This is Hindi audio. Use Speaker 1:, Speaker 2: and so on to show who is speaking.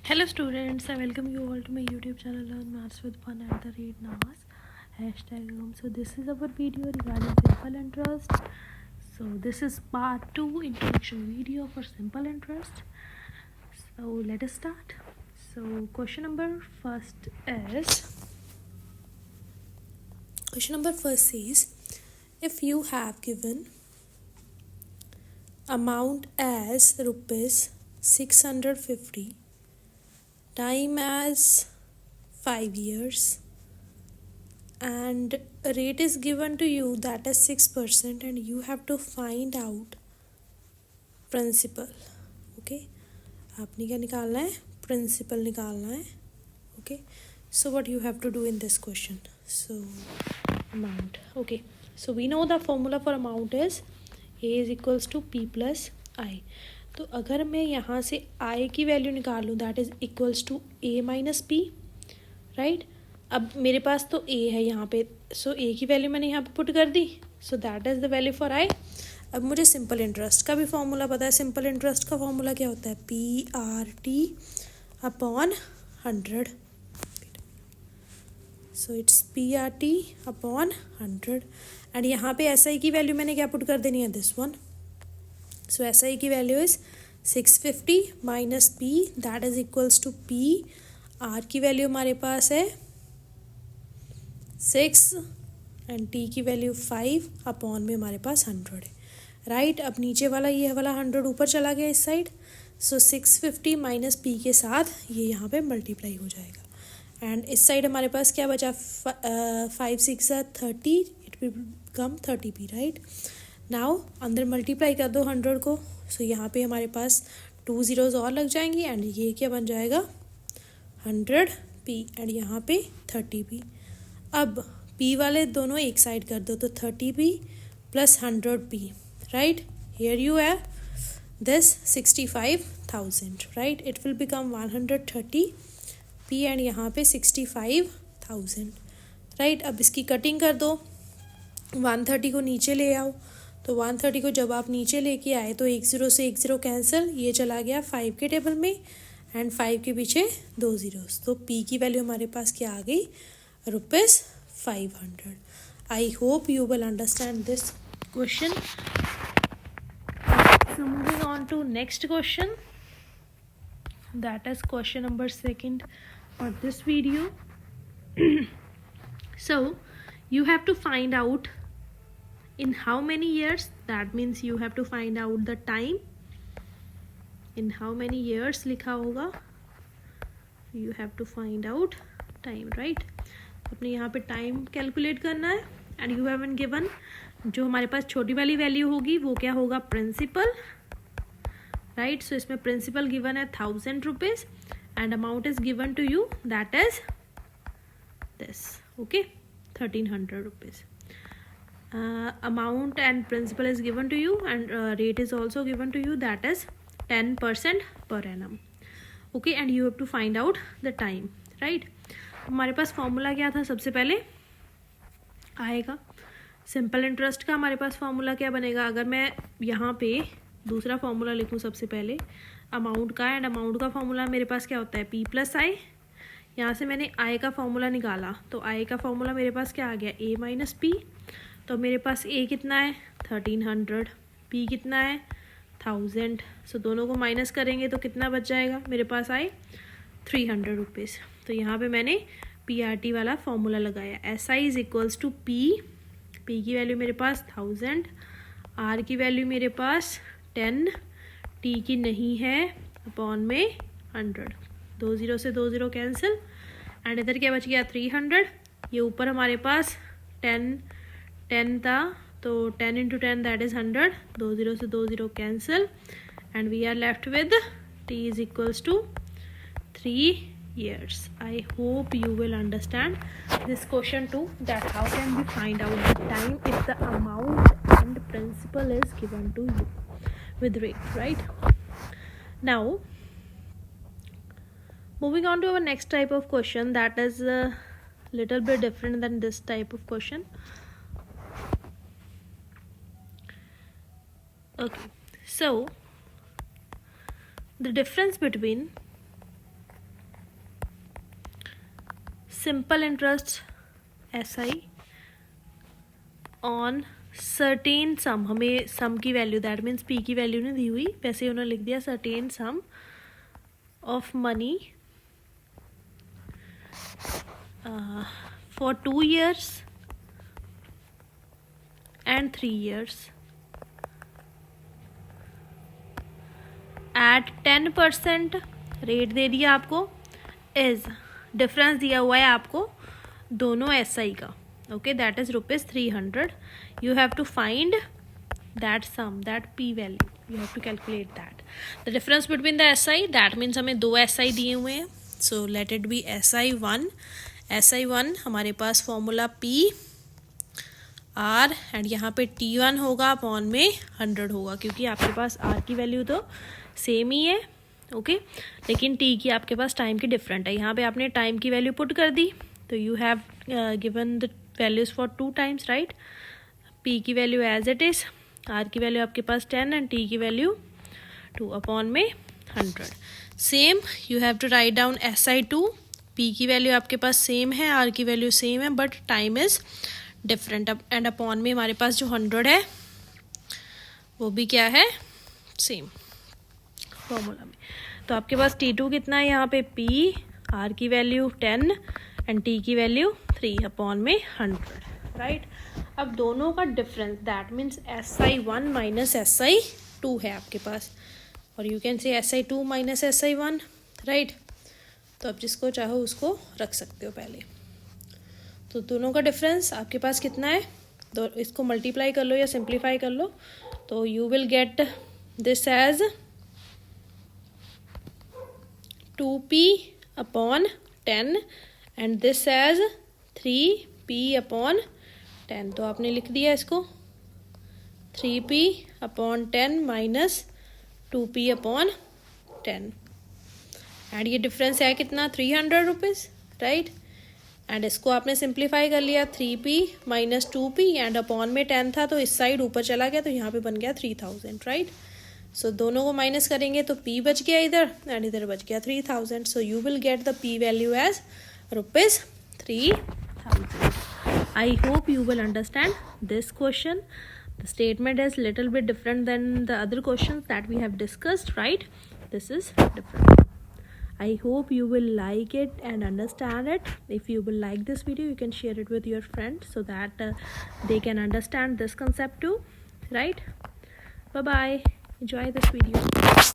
Speaker 1: Hello students, I welcome you all to my YouTube channel Learn Maths with Fun @Nas #. So this is our video regarding simple interest. So this is part 2 introduction video for simple interest. So let us start. So question number first is if you have given amount as rupees 650, time as 5 years, and a rate is given to you that is 6%, and you have to find out principal. Okay, आपने क्या निकालना है? Principal निकालना है. Okay, so what you have to do in this question? So amount. Okay, so we know the formula for amount is A is equals to P plus I. तो अगर मैं यहाँ से I की वैल्यू निकाल लूँ that is equals to A minus P, right. अब मेरे पास तो A है यहाँ पे, सो A की वैल्यू मैंने यहाँ पे पुट कर दी, so that is the value for I. अब मुझे सिंपल इंटरेस्ट का भी फॉर्मूला पता है. सिंपल इंटरेस्ट का फॉर्मूला क्या होता है? PRT upon 100. So it's PRT upon 100. And यहाँ पे SI की वैल्यू मैंने क्या पुट कर देनी है? This one. सो SI की value is 650 minus P that is equals to P. R की वैल्यू हमारे पास है 6 एंड T की वैल्यू 5 अपॉन में हमारे पास 100 है, राइट. अब नीचे वाला ये वाला 100 ऊपर चला गया इस साइड, सो 650 माइनस P के साथ ये यहाँ पे मल्टीप्लाई हो जाएगा. एंड इस साइड हमारे पास क्या बचा? 5 6 30, it will become 30P, right. Now अंदर मल्टीप्लाई कर दो 100 को, सो यहाँ पे हमारे पास 2 zeros और लग जाएंगी एंड ये क्या बन जाएगा? 100P एंड यहाँ पे 30P. अब P वाले दोनों एक साइड कर दो, तो 30P plus 100P, right. Here you have this 65,000, right. It will become 130P and यहाँ पे 65,000, राइट. अब इसकी कटिंग कर दो, 130 को नीचे ले आओ, तो 130 को जब आप नीचे लेके आए तो 1 0 से 1 0 कैंसिल, ये चला गया 5 के टेबल में एंड 5 के पीछे 2 zeros. तो P की वैल्यू हमारे पास क्या आ गई? ₹500. I hope you will understand this question. So moving on to next question, that is question number 2 for this video. So you have to find out in how many years, that means you have to find out the time. In how many years लिखा होगा, you have to find out time, right. अपने यहाँ पे टाइम कैलकुलेट करना है and you have been given, जो हमारे पास छोटी वाली वैल्यू होगी वो क्या होगा? Principal, right. सो इसमें प्रिंसिपल गिवन है 1000 rupees and amount is given to you that is this, okay, 1300 rupees. Amount and principal is given to you and rate is also given to you, that is 10% per annum. Okay, and you have to find out the time, right. हमारे पास फॉर्मूला क्या था? सबसे पहले आएगा सिंपल इंटरेस्ट का. हमारे पास फॉर्मूला क्या बनेगा? अगर मैं यहाँ पे दूसरा फॉर्मूला लिखूँ सबसे पहले अमाउंट का, एंड अमाउंट का फॉर्मूला मेरे पास क्या होता है? P प्लस आई. यहाँ से मैंने I का फॉर्मूला निकाला, तो I का फॉर्मूला मेरे पास क्या आ गया? A minus P. तो मेरे पास A कितना है? 1300. P कितना है? 1000. सो दोनों को माइनस करेंगे तो कितना बच जाएगा मेरे पास? आई 300 रुपीज़. तो यहाँ पे मैंने PRT वाला फॉर्मूला लगाया. SI is equals to P. P की वैल्यू मेरे पास 1000, R की वैल्यू मेरे पास 10, T की नहीं है, अपॉन में 100. 2 0 से 2 0 कैंसिल एंड इधर क्या बच गया? 300. ये ऊपर हमारे पास 10 था, तो 10 into 10 दैट इज 100. 2 0 से 2 0 cancel and we are left with T is equals to 3 years. I hope you will understand this question too, that how can we find out the time if the amount and principal is given to you with rate, right. Now moving on to our next type of question, that is a little bit different than this type of question. Okay, so the difference between simple interest SI on certain sum, हमें सम की वैल्यू, दैट मीन्स P की वैल्यू नहीं दी हुई, वैसे उन्होंने लिख दिया certain sum of money for 2 years and 3 years at 10%, rate दे दिया आपको, इज डिफरेंस दिया हुआ है आपको दोनों SI का, okay, that is ₹300. You have to find that sum, that P value, you have to calculate that the difference between the SI, that means हमें 2 SI दिए हुए हैं, so let it be SI1. SI1 हमारे पास फॉर्मूला PR एंड यहाँ पे T1 होगा अपॉन में 100 होगा, क्योंकि आपके पास R की वैल्यू तो सेम ही है, ओके, लेकिन T की आपके पास टाइम की डिफरेंट है. यहाँ पे आपने टाइम की वैल्यू पुट कर दी, तो you have given the values for 2 times, right. P की value as it is, R की वैल्यू आपके पास 10 एंड T की वैल्यू 2 अपॉन में 100. Same you have to write down SI2. P की वैल्यू आपके पास सेम है, R की वैल्यू सेम है, but time is different, and upon में हमारे पास जो 100 है वो भी क्या है, सेम फॉर्मूला में. तो आपके पास T2 कितना है यहाँ पे, P, R की वैल्यू 10 एंड T की वैल्यू 3 अपॉन में 100, राइट. अब दोनों का difference, that means SI1 minus SI2 है आपके पास, और you can say SI2 minus SI1, right. तो आप जिसको चाहो उसको रख सकते हो पहले. तो दोनों का डिफरेंस आपके पास कितना है, तो इसको मल्टीप्लाई कर लो या सिंप्लीफाई कर लो, तो you will get this as 2P upon 10 and this as 3P upon 10. तो आपने लिख दिया इसको 3P upon 10 minus 2P upon 10, and ये डिफरेंस है कितना, ₹300, राइट. एंड इसको आपने सिंप्लीफाई कर लिया, 3P minus 2P and upon में 10 था, तो इस साइड ऊपर चला गया, तो यहाँ पे बन गया 3000, राइट. सो दोनों को माइनस करेंगे तो P बच गया इधर एंड इधर बच गया 3000. So you will get the P value as ₹3000. I hope you will understand this question. The statement is little bit different than the other questions that we have discussed, right? This is different. I hope you will like it and understand it. If you will like this video, you can share it with your friends so that they can understand this concept too, right? Bye bye. Enjoy this video.